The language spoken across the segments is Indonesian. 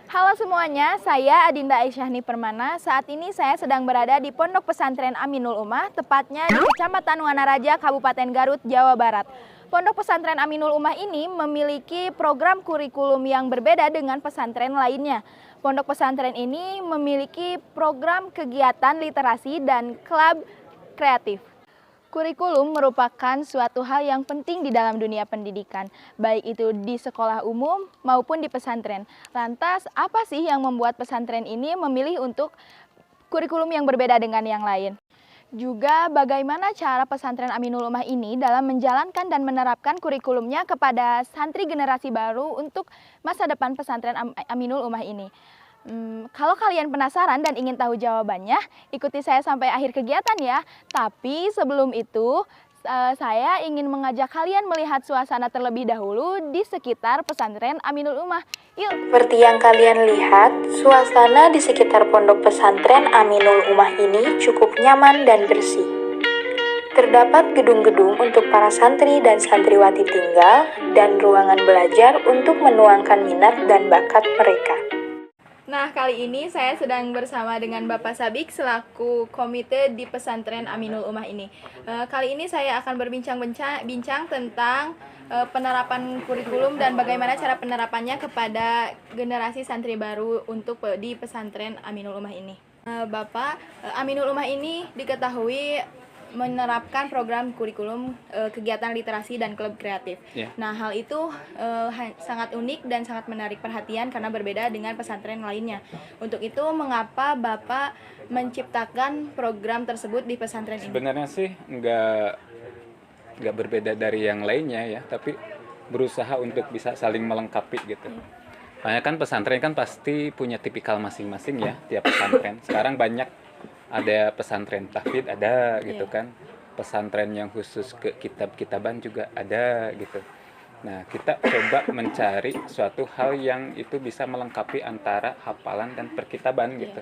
Halo semuanya, saya Adinda Aisyahni Permana. Saat ini saya sedang berada di Pondok Pesantren Aminul Ummah, tepatnya di Kecamatan Wanaraja, Kabupaten Garut, Jawa Barat. Pondok Pesantren Aminul Ummah ini memiliki program kurikulum yang berbeda dengan pesantren lainnya. Pondok pesantren ini memiliki program kegiatan literasi dan klub kreatif. Kurikulum merupakan suatu hal yang penting di dalam dunia pendidikan, baik itu di sekolah umum maupun di pesantren. Lantas, apa sih yang membuat pesantren ini memilih untuk kurikulum yang berbeda dengan yang lain? Juga bagaimana cara pesantren Aminul Ummah ini dalam menjalankan dan menerapkan kurikulumnya kepada santri generasi baru untuk masa depan pesantren Aminul Ummah ini. Kalau kalian penasaran dan ingin tahu jawabannya, ikuti saya sampai akhir kegiatan ya. Tapi sebelum itu, saya ingin mengajak kalian melihat suasana terlebih dahulu di sekitar pesantren Aminul Ummah. Yuk! Seperti yang kalian lihat, suasana di sekitar pondok pesantren Aminul Ummah ini cukup nyaman dan bersih. Terdapat gedung-gedung untuk para santri dan santriwati tinggal dan ruangan belajar untuk menuangkan minat dan bakat mereka. Nah, kali ini saya sedang bersama dengan Bapak Sabik selaku komite di pesantren Aminul Ummah ini. Kali ini saya akan berbincang tentang penerapan kurikulum dan bagaimana cara penerapannya kepada generasi santri baru untuk di pesantren Aminul Ummah ini. Bapak, Aminul Ummah ini diketahui menerapkan program kurikulum kegiatan literasi dan klub kreatif. Yeah. Nah, hal itu sangat unik dan sangat menarik perhatian karena berbeda dengan pesantren lainnya. Untuk itu, mengapa Bapak menciptakan program tersebut di pesantren ini? Sebenarnya sih nggak berbeda dari yang lainnya ya, tapi berusaha untuk bisa saling melengkapi gitu. Soalnya kan pesantren kan pasti punya tipikal masing-masing ya, tiap pesantren. Sekarang banyak ada pesantren tahfidz ada gitu kan, pesantren yang khusus ke kitab-kitaban juga ada gitu. Nah, kita coba mencari suatu hal yang itu bisa melengkapi antara hafalan dan perkitaban gitu.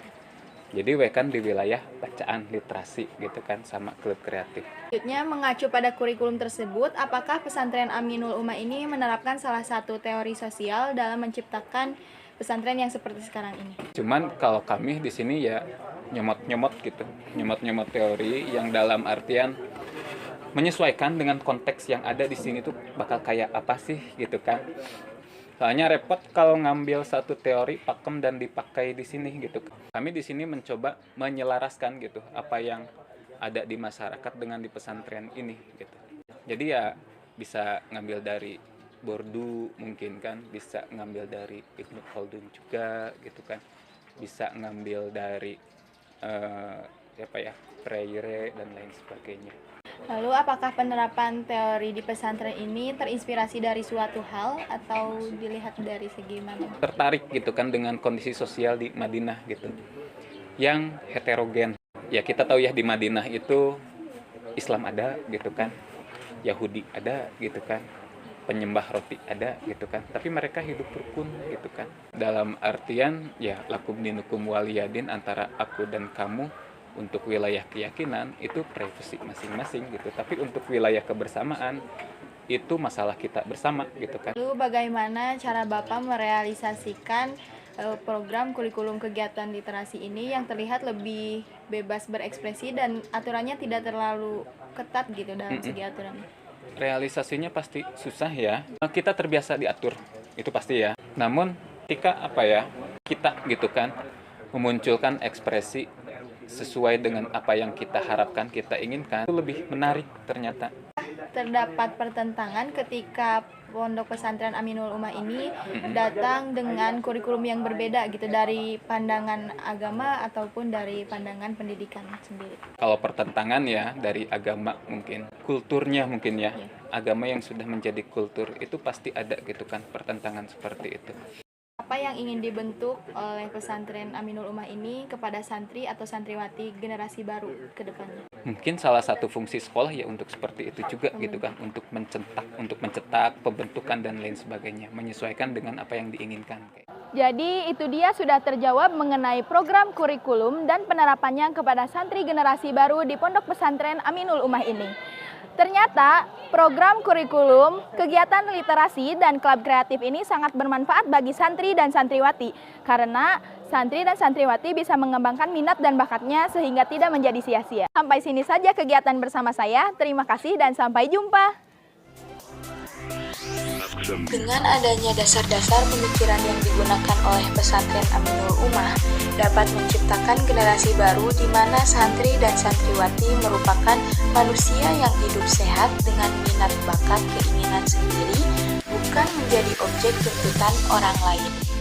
Jadi kan di wilayah bacaan literasi gitu kan sama klub kreatif. Selanjutnya, mengacu pada kurikulum tersebut, apakah pesantren Aminul Ummah ini menerapkan salah satu teori sosial dalam menciptakan pesantren yang seperti sekarang ini? Cuman kalau kami di sini ya nyomot teori yang dalam artian menyesuaikan dengan konteks yang ada di sini tuh bakal kayak apa sih gitu kan. Soalnya repot kalau ngambil satu teori pakem dan dipakai di sini gitu. Kami di sini mencoba menyelaraskan gitu apa yang ada di masyarakat dengan di pesantren ini gitu. Jadi ya bisa ngambil dari Bordu mungkin kan, bisa ngambil dari Ibnu Khaldun juga gitu kan, bisa ngambil dari Freire dan lain sebagainya. Lalu apakah penerapan teori di pesantren ini terinspirasi dari suatu hal atau dilihat dari segi mana? Tertarik gitu kan dengan kondisi sosial di Madinah gitu, yang heterogen. Ya kita tahu ya di Madinah itu Islam ada gitu kan, Yahudi ada gitu kan, penyembah roti ada gitu kan, tapi mereka hidup rukun gitu kan. Dalam artian ya lakum dinukum waliyadin, antara aku dan kamu untuk wilayah keyakinan itu privasi masing-masing gitu, tapi untuk wilayah kebersamaan itu masalah kita bersama gitu kan. Lalu bagaimana cara Bapak merealisasikan program kurikulum kegiatan literasi ini yang terlihat lebih bebas berekspresi dan aturannya tidak terlalu ketat gitu dalam segi aturan? Realisasinya pasti susah ya. Kita terbiasa diatur, itu pasti ya. Namun ketika kita gitu kan memunculkan ekspresi sesuai dengan apa yang kita harapkan, kita inginkan, itu lebih menarik ternyata. Terdapat pertentangan ketika pondok pesantren Aminul Ummah ini datang dengan kurikulum yang berbeda gitu dari pandangan agama ataupun dari pandangan pendidikan sendiri. Kalau pertentangan ya dari agama mungkin, kulturnya mungkin ya. Agama yang sudah menjadi kultur itu pasti ada gitu kan pertentangan seperti itu. Apa yang ingin dibentuk oleh pesantren Aminul Ummah ini kepada santri atau santriwati generasi baru ke depannya? Mungkin salah satu fungsi sekolah ya untuk seperti itu juga gitu kan, untuk mencetak pembentukan dan lain sebagainya, menyesuaikan dengan apa yang diinginkan. Jadi itu dia sudah terjawab mengenai program kurikulum dan penerapannya kepada santri generasi baru di Pondok Pesantren Aminul Ummah ini. Ternyata program kurikulum, kegiatan literasi, dan klub kreatif ini sangat bermanfaat bagi santri dan santriwati karena santri dan santriwati bisa mengembangkan minat dan bakatnya sehingga tidak menjadi sia-sia. Sampai sini saja kegiatan bersama saya. Terima kasih dan sampai jumpa. Dengan adanya dasar-dasar pemikiran yang digunakan oleh pesantren Aminul Ummah dapat menciptakan generasi baru di mana santri dan santriwati merupakan manusia yang hidup sehat dengan minat bakat keinginan sendiri, bukan menjadi objek tuntutan orang lain.